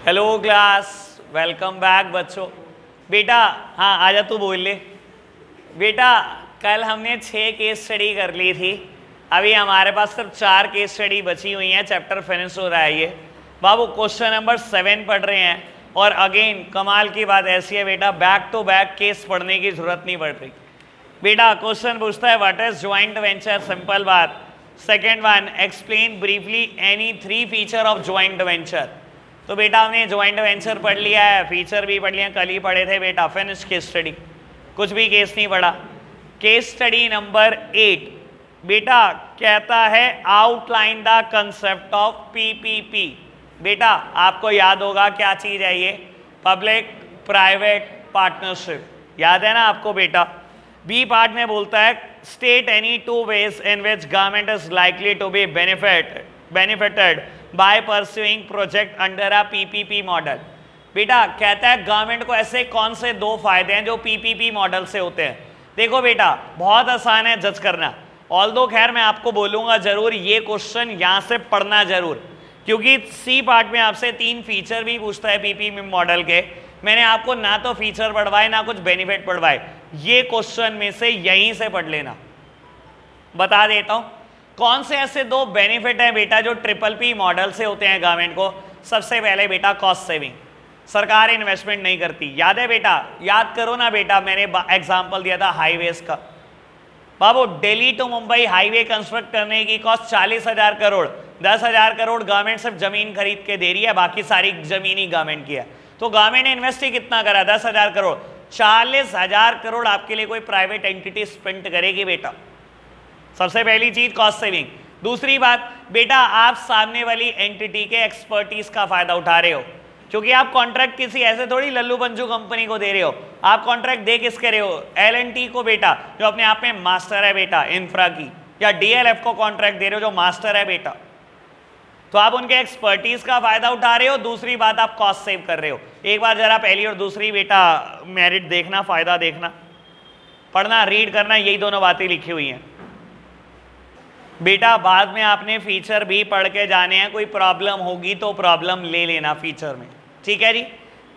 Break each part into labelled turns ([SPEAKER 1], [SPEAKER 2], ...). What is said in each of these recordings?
[SPEAKER 1] Hello class, welcome back बच्चों। बेटा हाँ आजा, तू बोल ले। बेटा कल हमने 6 केस स्टडी कर ली थी, अभी हमारे पास सिर्फ 4 केस स्टडी बची हुई हैं, चैप्टर फिनिश हो रहा है ये। बाबू क्वेश्चन नंबर 7 पढ़ रहे हैं और अगेन कमाल की बात ऐसी है बेटा, बैक टू बैक केस पढ़ने की जरूरत नहीं पड़ रही। बेटा क्वेश्चन पूछता है what is joint venture, simple बात। Second one, explain briefly any 3 feature of joint venture. तो बेटा हमने ज्वाइंट वेंचर पढ़ लिया है, फीचर भी पढ़ लिया, कल ही पढ़े थे बेटा, फिनिश केस स्टडी, कुछ भी केस नहीं पढ़ा। केस स्टडी नंबर 8 बेटा कहता है outline the concept of PPP. बेटा आपको याद होगा क्या चीज है ये, पब्लिक प्राइवेट पार्टनरशिप, याद है ना आपको बेटा। बी पार्ट में बोलता है state any 2 ways in which government is likely to be benefited by pursuing project under a PPP model. बेटा कहता है गवर्नमेंट को ऐसे कौन से 2 फायदे हैं जो पीपीपी मॉडल से होते हैं। देखो बेटा बहुत आसान है जज करना, ऑल्दो खैर मैं आपको बोलूंगा जरूर ये क्वेश्चन यहां से पढ़ना जरूर, क्योंकि सी पार्ट में आपसे 3 फीचर भी पूछता है पीपीपी मॉडल के। मैंने आपको ना तो फीचर पढ़वाए ना कुछ बेनिफिट पढ़वाए, ये क्वेश्चन में से यहीं से पढ़ लेना। बता देता हूं कौन से ऐसे 2 बेनिफिट हैं बेटा जो ट्रिपल पी मॉडल से होते हैं गवर्नमेंट को। सबसे पहले बेटा कॉस्ट सेविंग, सरकार इन्वेस्टमेंट नहीं करती, याद है बेटा, याद करो ना बेटा, मैंने एग्जांपल दिया था हाईवेज का। बाबू Delhi to Mumbai highway construct करने की कॉस्ट 40,000 करोड़, 10,000 करोड़ गवर्नमेंट सिर्फ जमीन खरीद के दे रही है, बाकी सारी जमीन ही गवर्नमेंट की है। तो गवर्नमेंट ने इन्वेस्ट ही कितना करा, 10,000 करोड़। 40,000 करोड़ आपके लिए कोई प्राइवेट एंटिटी स्पेंड करेगी बेटा। सबसे पहली चीज कॉस्ट सेविंग। दूसरी बात बेटा आप सामने वाली एंटिटी के एक्सपर्टीज का फायदा उठा रहे हो, क्योंकि आप कॉन्ट्रैक्ट किसी ऐसे थोड़ी लल्लू पंजू कंपनी को दे रहे हो, आप कॉन्ट्रैक्ट दे किसके रहे हो, L&T को बेटा, जो अपने आप में मास्टर है बेटा इंफ्रा की, या DLF को कॉन्ट्रैक्ट दे रहे हो जो मास्टर है बेटा। तो आप उनके एक्सपर्टीज का फायदा उठा रहे हो, दूसरी बात आप कॉस्ट सेव कर रहे हो। एक बार जरा पहली और दूसरी बेटा मेरिट देखना, फायदा देखना, पढ़ना रीड करना, यही दोनों बातें लिखी हुई हैं बेटा। बाद में आपने फीचर भी पढ़ के जाने हैं, कोई प्रॉब्लम होगी तो प्रॉब्लम ले लेना फीचर में, ठीक है जी।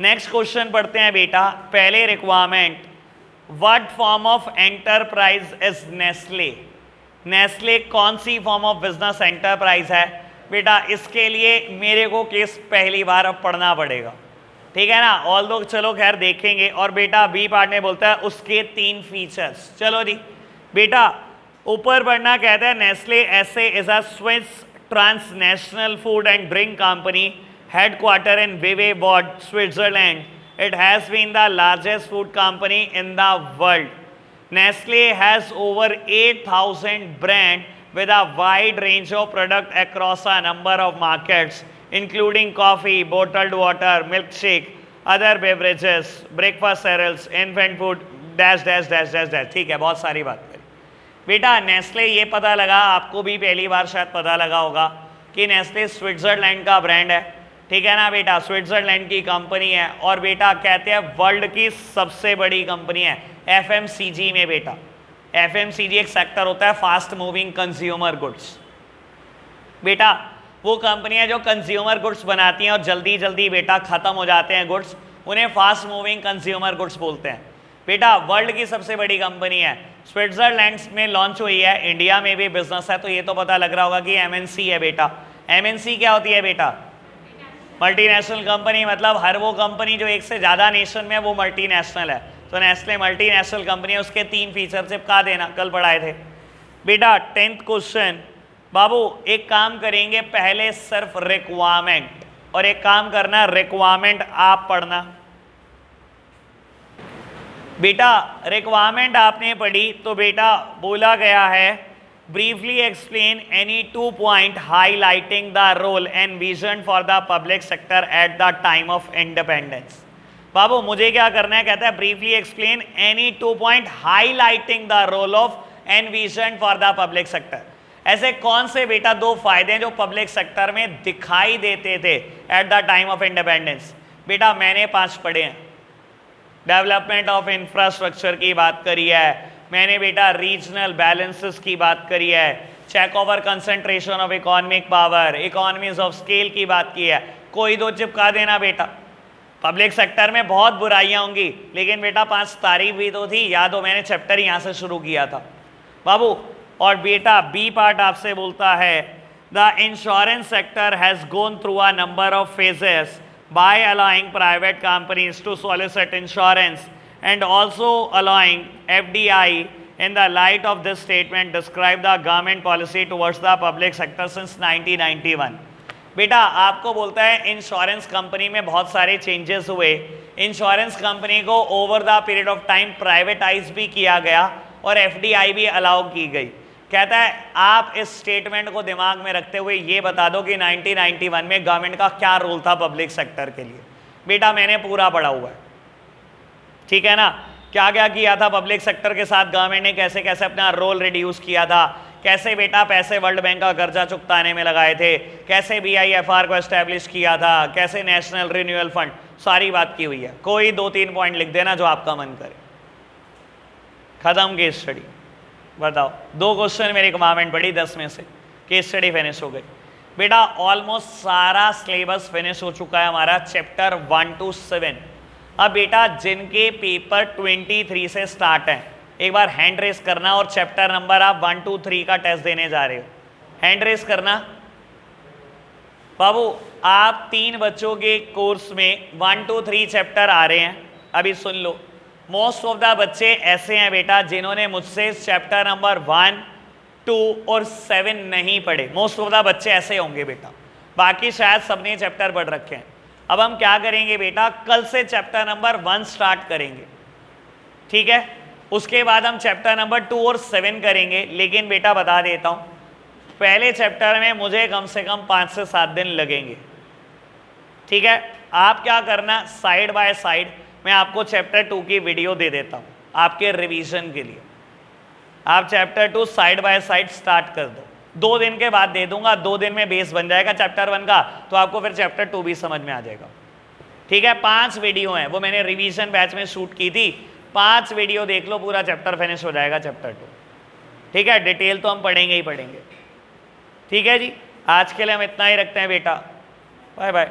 [SPEAKER 1] नेक्स्ट क्वेश्चन पढ़ते हैं बेटा। पहले requirement, what form of enterprise is Nestle. Nestle कौन सी फॉर्म ऑफ बिजनेस एंटरप्राइज है बेटा, इसके लिए मेरे को केस पहली बार अब पढ़ना पड़ेगा, ठीक है ना। ऑल लोग चलो खैर देखेंगे। और बेटा बी पार्ट में बोलता है उसके 3 फीचर्स। चलो जी बेटा ऊपर बढ़ना, कहता है Nestle SA is a Swiss transnational food and drink company headquartered in विवेबॉड Switzerland. It has been the largest food company in the world. Nestle has over 8,000 brand with a wide range of product across a number of markets, including coffee, bottled water, milkshake, other beverages, breakfast cereals, infant food, dash dash dash dash dash। ठीक है, बहुत सारी बात करी बेटा। Nestle ये पता लगा, आपको भी पहली बार शायद पता लगा होगा कि नेस्ले स्विट्जरलैंड का ब्रांड है, ठीक है ना बेटा, स्विट्जरलैंड की कंपनी है। और बेटा कहते हैं वर्ल्ड की सबसे बड़ी कंपनी है FMCG में बेटा। FMCG एक सेक्टर होता है फास्ट मूविंग कंज्यूमर गुड्स बेटा, वो कंपनियां जो कंज्यूमर गुड्स बनाती हैं और जल्दी जल्दी बेटा खत्म हो जाते हैं गुड्स, उन्हें फास्ट मूविंग कंज्यूमर गुड्स बोलते हैं बेटा। वर्ल्ड की सबसे बड़ी कंपनी है, स्विट्जरलैंड में लॉन्च हुई है, इंडिया में भी बिजनेस है, तो ये तो पता लग रहा होगा कि MNC है बेटा। MNC क्या होती है बेटा, मल्टीनेशनल कंपनी, मतलब हर वो कंपनी जो एक से ज़्यादा नेशन में है वो मल्टीनेशनल है। तो नेस्ले मल्टीनेशनल कंपनी है, उसके 3 फीचर चिपका देना, कल पढ़ाए थे बेटा। 10th क्वेश्चन बाबू, एक काम करेंगे पहले सिर्फ रिक्वायरमेंट, और एक काम करना रिक्वायरमेंट आप पढ़ना बेटा। रिक्वायरमेंट आपने पढ़ी तो बेटा बोला गया है briefly explain any 2 point highlighting the role and vision for the public sector at the time of independence. बाबू मुझे क्या करना है, कहता है briefly explain any 2 point highlighting the role of and vision for the public sector. ऐसे कौन से बेटा 2 फायदे हैं जो पब्लिक सेक्टर में दिखाई देते थे eight the time of independence. बेटा मैंने 5 पढ़े हैं। डेवलपमेंट ऑफ इंफ्रास्ट्रक्चर की बात करी है मैंने बेटा, रीजनल बैलेंसेस की बात करी है, check over concentration of economic power, economies of scale की बात की है, कोई 2 चिपका देना बेटा। पब्लिक सेक्टर में बहुत बुराइयां होंगी, लेकिन बेटा 5 तारीफ भी तो थी, याद हो मैंने चैप्टर यहां से शुरू किया था बाबू। और बेटा बी पार्ट आपसे बोलता है the insurance sector has gone through a number of phases by allowing private companies to solicit insurance and also allowing FDI. In the light of this statement, describe the government policy towards the public sector since 1991. बेटा आपको बोलता है insurance company में बहुत सारे changes हुए, insurance company को over the period of time privatise भी किया गया और FDI भी अलाउ की गई। कहता है आप इस स्टेटमेंट को दिमाग में रखते हुए ये बता दो कि 1991 में गवर्नमेंट का क्या रोल था पब्लिक सेक्टर के लिए। बेटा मैंने पूरा पढ़ा हुआ है, ठीक है ना, क्या क्या किया था पब्लिक सेक्टर के साथ गवर्नमेंट ने, कैसे कैसे अपना रोल रिड्यूस किया था, कैसे बेटा पैसे वर्ल्ड बैंक का कर्जा चुकाने में लगाए थे, कैसे BIFR को एस्टेब्लिश किया था, कैसे नेशनल रिन्यूअल फंड, सारी बात की हुई है। कोई 2-3 पॉइंट लिख देना जो आपका मन करे। खत्म केस स्टडी। बताओ 2 क्वेश्चन मेरी कमामेंट पड़ी 10 में से, केस स्टडी फिनिश हो गई। बेटा ऑलमोस्ट सारा सिलेबस फिनिश हो चुका है हमारा, चैप्टर 1 to 7। अब बेटा जिनके पेपर 23 से स्टार्ट हैं एक बार हैंड रेस करना और चैप्टर नंबर आप 1 to 3 का टेस्ट देने जा रहे हो, हैंड रेस करना बाबू। आप 3 बच्चों के कोर्स में 1 to 3 चैप्टर आ रहे हैं, अभी सुन लो। मोस्ट ऑफ द बच्चे ऐसे हैं बेटा जिन्होंने मुझसे चैप्टर नंबर 1, 2 और 7 नहीं पढ़े, मोस्ट ऑफ द बच्चे ऐसे होंगे बेटा, बाकी शायद सबने चैप्टर पढ़ रखे हैं। अब हम क्या करेंगे बेटा, कल से चैप्टर नंबर 1 स्टार्ट करेंगे, ठीक है, उसके बाद हम चैप्टर नंबर 2 और 7 करेंगे। लेकिन बेटा बता देता हूं, पहले चैप्टर में मुझे कम से कम 5 से 7 दिन लगेंगे, ठीक है। आप क्या करना, साइड बाय साइड मैं आपको चैप्टर 2 की वीडियो दे देता हूं आपके रिवीजन के लिए। आप chapter 2 side by side start कर दो, 2 दिन के बाद दे दूंगा, 2 दिन में बेस बन जाएगा चैप्टर 1 का, तो आपको फिर चैप्टर 2 भी समझ में आ जाएगा, ठीक है। 5 वीडियो हैं, वो मैंने रिवीजन बैच में शूट की थी, 5 वीडियो देख लो, पूरा चैप्टर फिनिश हो जाएगा चैप्टर 2, ठीक है। डिटेल तो हम पढ़ेंगे ही पढ़ेंगे, ठीक है जी। आज के लिए हम इतना ही रखते हैं बेटा, बाय बाय।